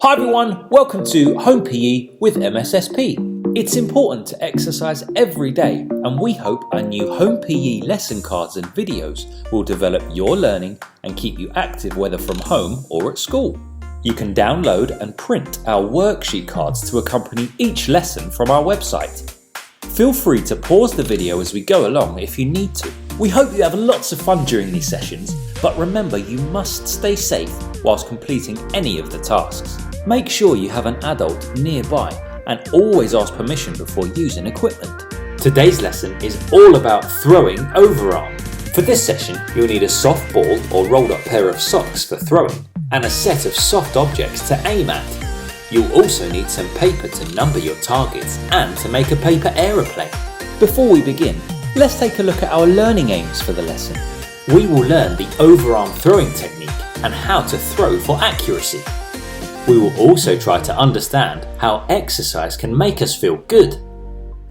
Hi everyone, welcome to Home PE with MSSP. It's important to exercise every day, and we hope our new Home PE lesson cards and videos will develop your learning and keep you active whether from home or at school. You can download and print our worksheet cards to accompany each lesson from our website. Feel free to pause the video as we go along if you need to. We hope you have lots of fun during these sessions, but remember you must stay safe whilst completing any of the tasks. Make sure you have an adult nearby and always ask permission before using equipment. Today's lesson is all about throwing overarm. For this session, you'll need a soft ball or rolled up pair of socks for throwing and a set of soft objects to aim at. You'll also need some paper to number your targets and to make a paper aeroplane. Before we begin, let's take a look at our learning aims for the lesson. We will learn the overarm throwing technique and how to throw for accuracy. We will also try to understand how exercise can make us feel good.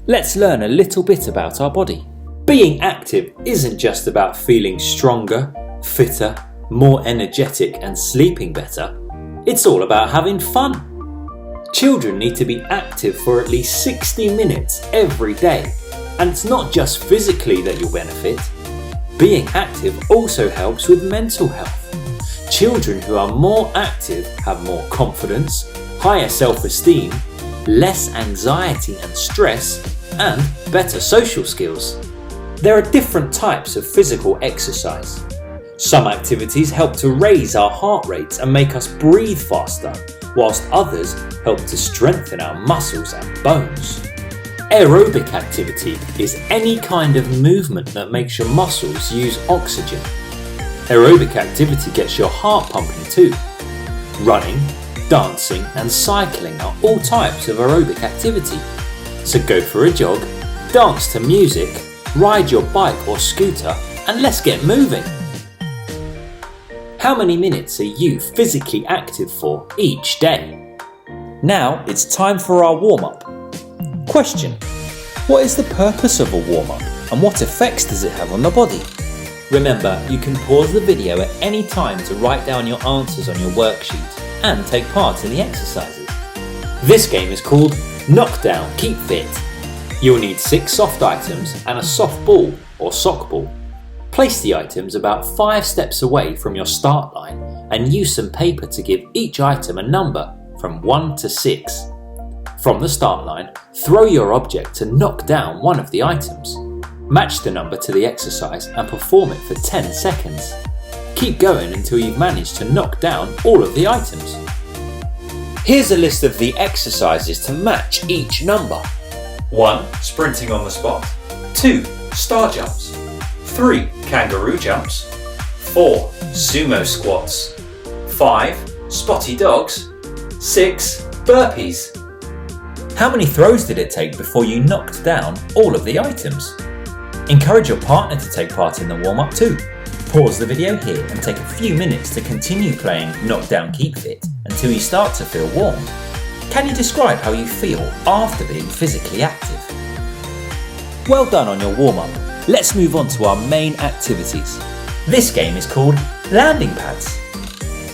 Let's learn a little bit about our body. Being active isn't just about feeling stronger, fitter, more energetic and sleeping better. It's all about having fun. Children need to be active for at least 60 minutes every day. And it's not just physically that you'll benefit. Being active also helps with mental health. Children who are more active have more confidence, higher self-esteem, less anxiety and stress, and better social skills. There are different types of physical exercise. Some activities help to raise our heart rates and make us breathe faster, whilst others help to strengthen our muscles and bones. Aerobic activity is any kind of movement that makes your muscles use oxygen. Aerobic activity gets your heart pumping too. Running, dancing and cycling are all types of aerobic activity. So go for a jog, dance to music, ride your bike or scooter and let's get moving. How many minutes are you physically active for each day? Now it's time for our warm-up. Question: what is the purpose of a warm-up and what effects does it have on the body? Remember, you can pause the video at any time to write down your answers on your worksheet and take part in the exercises. This game is called Knockdown Keep Fit. You'll need 6 soft items and a soft ball or sock ball. Place the items about 5 steps away from your start line and use some paper to give each item a number from 1 to 6. From the start line, throw your object to knock down one of the items. Match the number to the exercise and perform it for 10 seconds. Keep going until you've managed to knock down all of the items. Here's a list of the exercises to match each number. 1. Sprinting on the spot. 2. Star jumps. 3. Kangaroo jumps. 4. Sumo squats. 5. Spotty dogs. 6. Burpees. How many throws did it take before you knocked down all of the items? Encourage your partner to take part in the warm-up too. Pause the video here and take a few minutes to continue playing Knockdown Keep Fit until you start to feel warm. Can you describe how you feel after being physically active? Well done on your warm-up. Let's move on to our main activities. This game is called Landing Pads.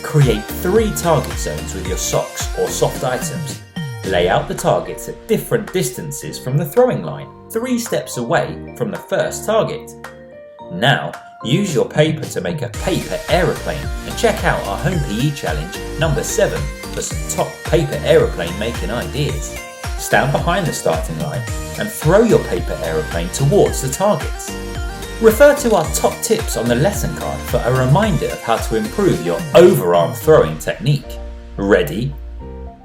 Create 3 target zones with your socks or soft items. Lay out the targets at different distances from the throwing line, 3 steps away from the first target. Now, use your paper to make a paper aeroplane and check out our Home PE challenge number 7 for some top paper aeroplane making ideas. Stand behind the starting line and throw your paper aeroplane towards the targets. Refer to our top tips on the lesson card for a reminder of how to improve your overarm throwing technique. Ready?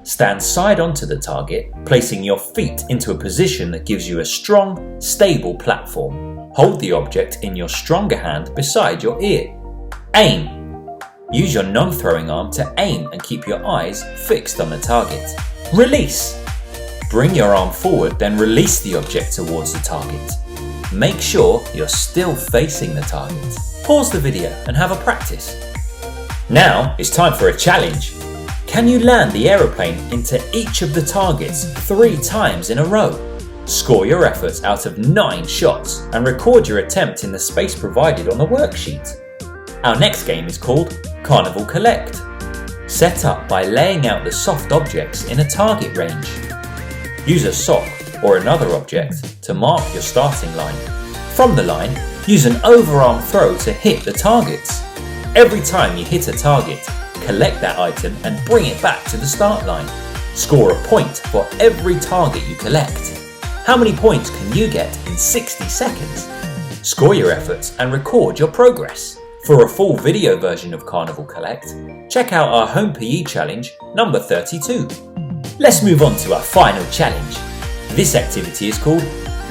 Stand side onto the target, placing your feet into a position that gives you a strong, stable platform. Hold the object in your stronger hand beside your ear. Aim. Use your non-throwing arm to aim and keep your eyes fixed on the target. Release. Bring your arm forward, then release the object towards the target. Make sure you're still facing the target. Pause the video and have a practice. Now it's time for a challenge. Can you land the aeroplane into each of the targets 3 times in a row? Score your efforts out of 9 shots and record your attempt in the space provided on the worksheet. Our next game is called Carnival Collect. Set up by laying out the soft objects in a target range. Use a sock or another object to mark your starting line. From the line, use an overarm throw to hit the targets. Every time you hit a target, collect that item and bring it back to the start line. Score a point for every target you collect. How many points can you get in 60 seconds? Score your efforts and record your progress. For a full video version of Carnival Collect, check out our Home PE Challenge number 32. Let's move on to our final challenge. This activity is called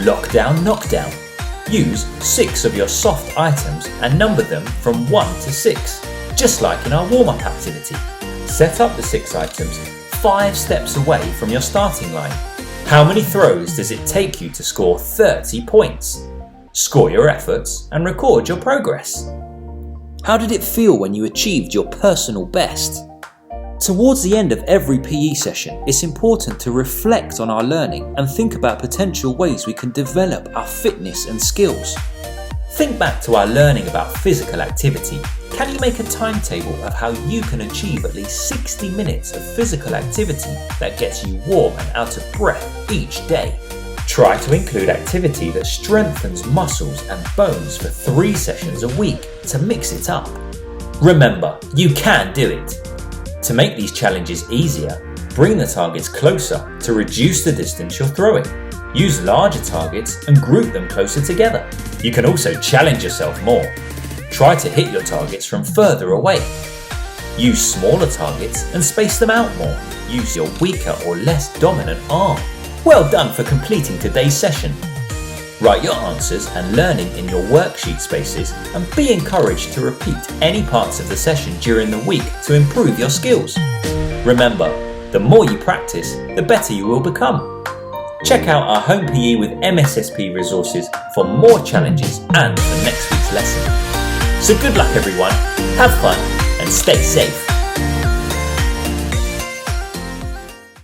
Lockdown Knockdown. Use 6 of your soft items and number them from 1 to 6, just like in our warm-up activity. Set up the 6 items 5 steps away from your starting line. How many throws does it take you to score 30 points? Score your efforts and record your progress. How did it feel when you achieved your personal best? Towards the end of every PE session, it's important to reflect on our learning and think about potential ways we can develop our fitness and skills. Think back to our learning about physical activity. Can you make a timetable of how you can achieve at least 60 minutes of physical activity that gets you warm and out of breath each day? Try to include activity that strengthens muscles and bones for 3 sessions a week to mix it up. Remember, you can do it. To make these challenges easier, bring the targets closer to reduce the distance you're throwing. Use larger targets and group them closer together. You can also challenge yourself more. Try to hit your targets from further away. Use smaller targets and space them out more. Use your weaker or less dominant arm. Well done for completing today's session. Write your answers and learning in your worksheet spaces and be encouraged to repeat any parts of the session during the week to improve your skills. Remember, the more you practice, the better you will become. Check out our Home PE with MSSP resources for more challenges and for next week's lesson. So good luck everyone, have fun and stay safe.